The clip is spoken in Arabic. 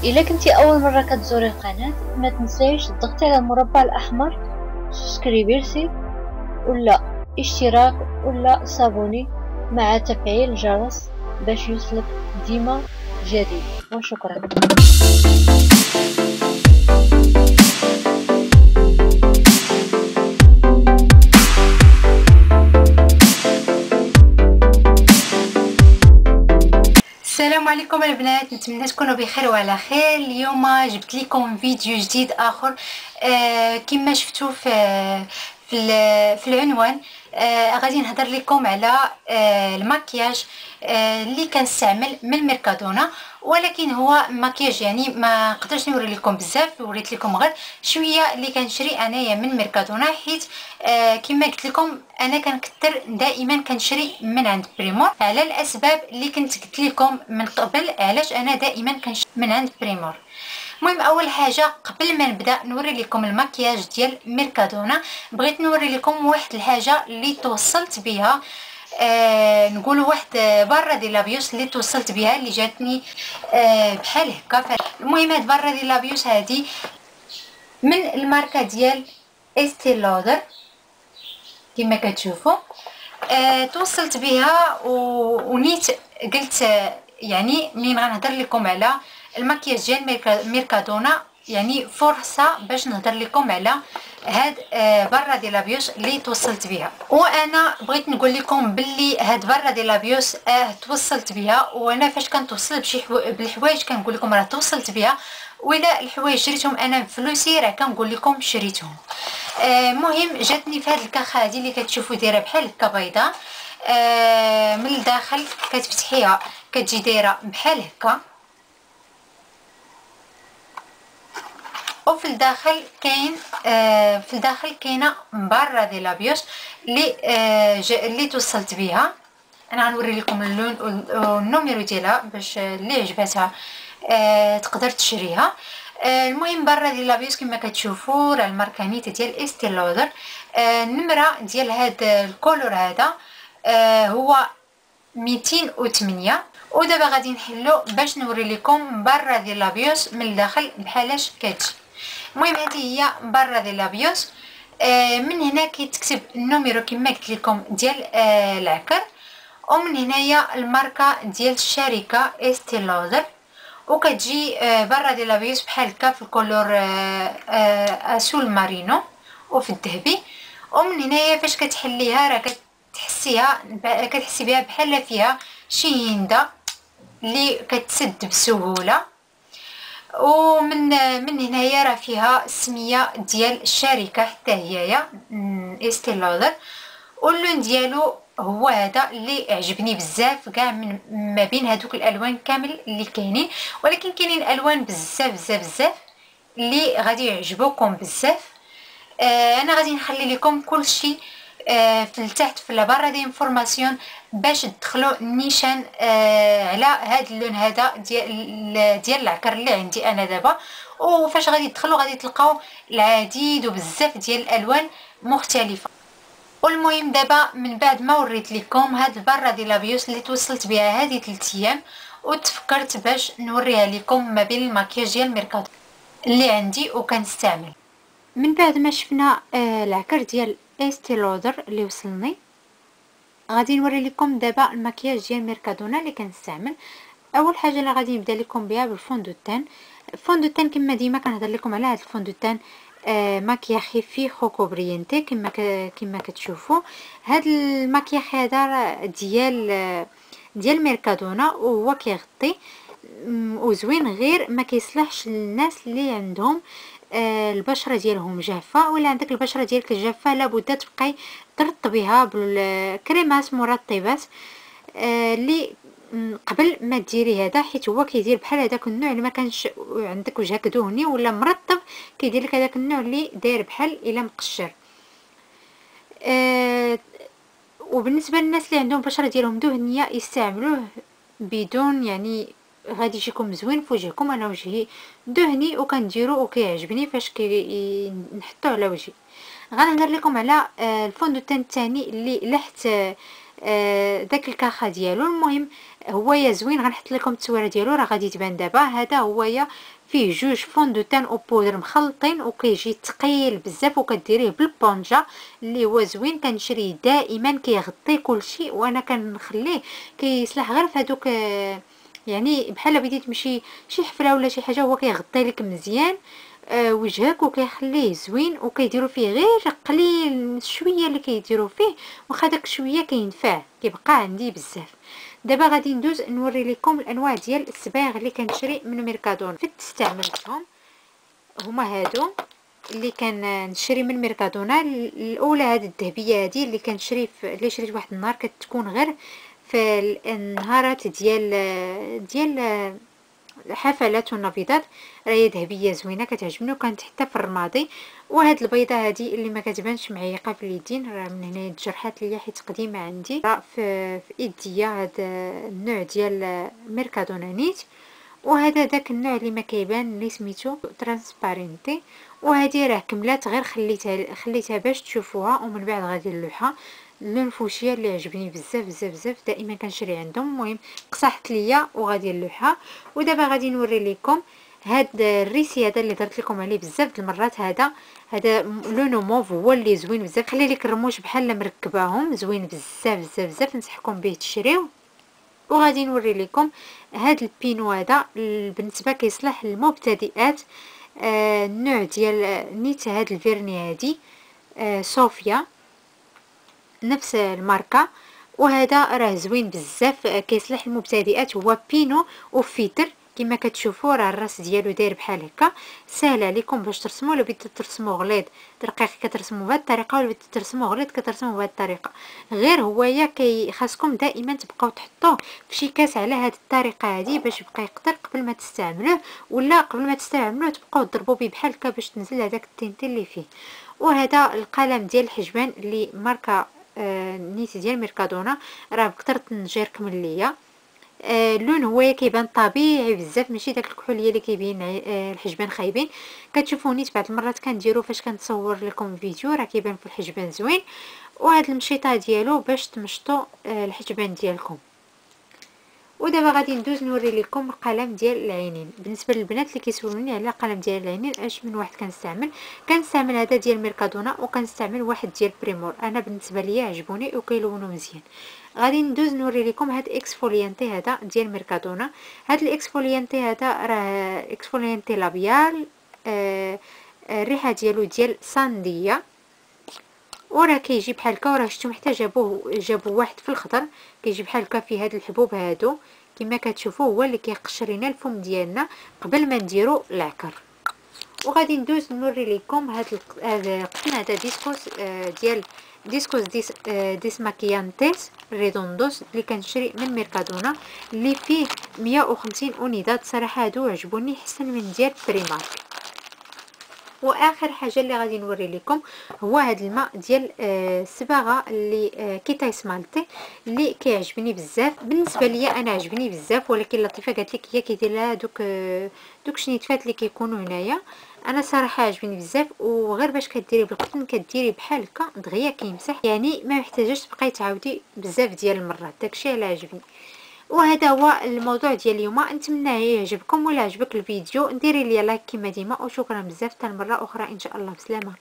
الا كنتي اول مره كتزوري القناه ما تنسيش تضغطي على المربع الاحمر سبسكريبيرسي ولا اشتراك ولا صابوني مع تفعيل الجرس باش يوصلك ديما جديد. وشكرا. السلام عليكم البنات، نتمنى تكونوا بخير وعلى خير. اليوم جبت لكم فيديو جديد اخر كما شفتوا في العنوان. غادي نهضر لكم على المكياج اللي كنستعمل من ميركادونا، ولكن هو مكياج يعني ما قدرتش نوري لكم بزاف، وريت لكم غير شويه اللي كنشري انايا من ميركادونا، حيت كما قلت لكم انا كنكثر دائما كنشري من عند بريمور على الاسباب اللي كنت قلت لكم من قبل علاش انا دائما كنشري من عند بريمور. المهم اول حاجه قبل ما نبدا نوري لكم المكياج ديال ميركادونا، بغيت نوري لكم واحد الحاجه اللي توصلت بها، نقولوا واحد بره ديال لابيوس اللي توصلت بها اللي جاتني بحال هكا. المهم هاد بره ديال لابيوس هادي من الماركه ديال استي لودر كما كتشوفوا. توصلت بها ونيت قلت يعني منين غنهضر لكم على المكياج ديال ميركادونا يعني فرصه باش نهضر لكم على هاد برا ديال لابيوس اللي توصلت بها. وانا بغيت نقول لكم باللي هاد برا ديال لابيوس توصلت بها، وانا فاش كنتوصل بشي بالحوايج كنقول لكم راه توصلت بها، ولا الحوايج شريتهم انا بفلوسي راه كنقول لكم شريتهم. مهم جاتني في هاد الكاخه هادي اللي كتشوفوا دايره بحال هكا بيضاء، من الداخل كتفتحيها كتجي دايره بحال هكا، وفي الداخل كاين في الداخل كاينه مبره ديال لابيوس اللي توصلت بها. انا غنوري لكم اللون والنوميرو ديالها باش اللي عجبتها تقدر تشريها. المهم برا ديال لابيوس كما كتشوفوا راه الماركانيت ديال استي لودر. النمره ديال هاد الكولور هذا هو 208. ودابا غادي نحلو باش نوري لكم برا ديال لابيوس من الداخل بحالاش كتجي. المهم هذه هي برا ديال لابيوس. من هنا كيتكتب النوميرو كما قلت لكم ديال العكر، ومن هنايا الماركه ديال الشركه استي لودر، وكتجي برا ديال لابيوس بحال هكا في الكولور اسول مارينو وفي الذهبي. ومن هنايا فاش كتحليها راه كتحسي بها بحال فيها شي هنده اللي كتسد بسهوله. ومن هنايا راه فيها السميه ديال الشركه حتى هي استي لودر، واللون ديالو هو هذا اللي عجبني بزاف كاع من ما بين هذوك الالوان كامل اللي كاينين، ولكن كاينين الوان بزاف بزاف بزاف اللي غادي يعجبوكم بزاف. انا غادي نخلي لكم كل شيء في التحت في لابارا دي انفورماسيون باش تدخلوا نيشان على هذا اللون هذا ديال العكر اللي عندي انا دابا. وفاش غادي تدخلوا غادي تلقاو العديد وبزاف ديال الالوان مختلفه. والمهم دابا من بعد ما وريت لكم هاد البره ديال لابيوس اللي توصلت بها هذه 3 ايام، وتفكرت باش نوريها لكم ما بين الماكياج ديال ميركادو اللي عندي وكنستعمل. من بعد ما شفنا العكر ديال استي لودر اللي وصلني، غادي نوري لكم دابا الماكياج ديال ميركادونا اللي كنستعمل. اول حاجه اللي غادي نبدا لكم بها بالفوندوتان. الفوندوتان كما ديما كنهضر لكم على هذا الفوندوتان ماكياج خفيف خوكو برينتي كما كتشوفوا. هذا الماكياج هذا ديال ميركادونا، وهو كيغطي وزوين، غير ما كيصلحش للناس اللي عندهم البشره ديالهم جافه، ولا عندك البشره ديالك جافه لابد تبقاي ترطبيها بالكريمات مرطبات اللي قبل ما ديري هذا، حيت هو كيدير بحال هذاك النوع اللي ما كانش عندك وجهك دهني ولا مرطب، كيدير لك هذاك النوع اللي داير بحال الا مقشر. وبالنسبه للناس اللي عندهم بشره ديالهم دهنيه يستعملوه بدون، يعني غادي يجيكم زوين في وجهكم. انا وجهي دهني وكنديرو وكيعجبني فاش نحطوه على وجهي. غنهضر لكم على الفوندوتان الثاني اللي لحت داك الكاخا ديالو. المهم هو يا زوين، غنحط لكم التصويره ديالو راه غادي تبان دابا. هذا هو يا فيه جوج فون دو تان او بودر مخلطين، وكيجي ثقيل بزاف، وكديريه بالبونجا اللي هو زوين. كنشريه دائما كيغطي كلشي، وانا كنخليه كيصلح غير في هذوك يعني بحال بديت تمشي شي حفله ولا شي حاجه، هو كيغطي لك مزيان وجهك وكيخليه زوين. وكيديروا فيه غير قليل شويه اللي كيديروا فيه، واخا داك شويه كينفع كيبقى عندي بزاف. دابا غادي ندوز نوري لكم الانواع ديال الصبايغ اللي كنشري من ميركادون. فين استعملتهم هما هادو اللي كنشري من ميركادونا. الاولى هذه الذهبيه هذه اللي كنشري اللي شريت واحد النهار، كتكون غير في النهارات ديال حفلات والنبيضات، راهي ذهبيه زوينه كتعجبني، وكانت حتى في الرمادي. وهاد البيضه هذه اللي ما كتبانش معيقه في اليدين، راه من هنا تجرحات ليا حيت قديمه عندي في ايديا. هذا النوع ديال ميركادونا نيت. وهذا داك النوع اللي ما كيبان اللي سميتو ترانسبارينتي. وهذه راه كملات، غير خليتها باش تشوفوها، ومن بعد غادي نلوحها. اللون فوشيا اللي عجبني بزاف بزاف بزاف، دائما كنشري عندهم. المهم قصحت ليا وغادي نلوحها. ودابا غادي نوري لكم هاد الريسي هذا اللي درت لكم عليه بزاف د المرات. هذا لونو موف هو اللي زوين بزاف، خلي لك الرموش بحال مركباهم، زوين بزاف بزاف بزاف، نصحكم به تشريوه. وغادي نوري لكم هاد البينو هذا بالنسبه كيصلح للمبتدئات. النوع ديال نيت هاد الفيرني هادي صوفيا نفس الماركه. وهذا راه زوين بزاف كيصلح المبتدئات. هو بينو وفيتر كما كتشوفوا، راه الراس ديالو داير بحال هكا. سهل عليكم باش ترسموا. ولا بغيتو ترسموا غليظ رقيق كترسموا بهذه الطريقه، ولا بغيتو ترسموا غليظ كترسموا بهذه الطريقه. غير هويا خاصكم دائما تبقاو تحطوه في شي كاس على هذه الطريقه هذه باش يبقى يقدر قبل ما تستعملوه. ولا قبل ما تستعملوه تبقاو تضربوا به بحال هكا باش تنزل هذاك التينتين اللي فيه. وهذا القلم ديال الحجبان اللي ماركه نيت ديال ميركادونا، راه بكثر التنجير كمل ليا. اللون هو كيبان طبيعي بزاف، ماشي داك الكحوليه اللي كيبين الحجبان خايبين. كتشوفوا نيت بعض المرات كنديرو فاش كنصور لكم فيديو راه كيبان في الحجبان زوين. وهاد المشيطه ديالو باش تمشطوا الحجبان ديالكم. ودابا غادي ندوز نوري لكم القلم ديال العينين. بالنسبه للبنات اللي كيسولوني على القلم ديال العينين اش من واحد كنستعمل هذا ديال ميركادونا، وكنستعمل واحد ديال بريمور. انا بالنسبه ليا عجبوني وكيلونوا مزيان. غادي ندوز نوري لكم هاد اكسفوليانتي هذا ديال ميركادونا. هاد الاكسفوليانتي هذا راه اكسفوليانتي لابيال، الريحه ديالو ديال سانديه. وراه كيجي بحال هكا، وراه شفتو حتى جابوه واحد في الخضر كيجي بحال هكا فيه هاد الحبوب هادو كما كتشوفوا، هو اللي كيقشر لنا الفم ديالنا قبل ما نديرو العكر. وغادي ندوز نوري لكم هاد القطن هذا ديسكوس ديال ديس ماكيانتيس ريدوندوس اللي كنشري من ميركادونا، اللي فيه 150 اونيدات. صراحه هادو عجبوني احسن من ديال بريمارك. واخر حاجه اللي غادي نوري لكم هو هذا الماء ديال الصباغه اللي كيتاي سمالتي، اللي كيعجبني بزاف. بالنسبه ليا انا عجبني بزاف، ولكن لطيفه قالت لك هي كيدير لها دوك شنيتفات اللي كيكونوا هنايا. انا صراحه عجبني بزاف. وغير باش كديري بالقطن كديري بحال هكا دغيا كيمسح، يعني ما محتاجاش تبقاي تعاودي بزاف ديال المرات. داكشي اللي عجبني. وهذا هو الموضوع ديال اليوم. نتمنى يعجبكم. ولا عجبك الفيديو ديري لي لايك كما ديما، وشكرا بزاف. حتى المره اخرى ان شاء الله. بسلامه.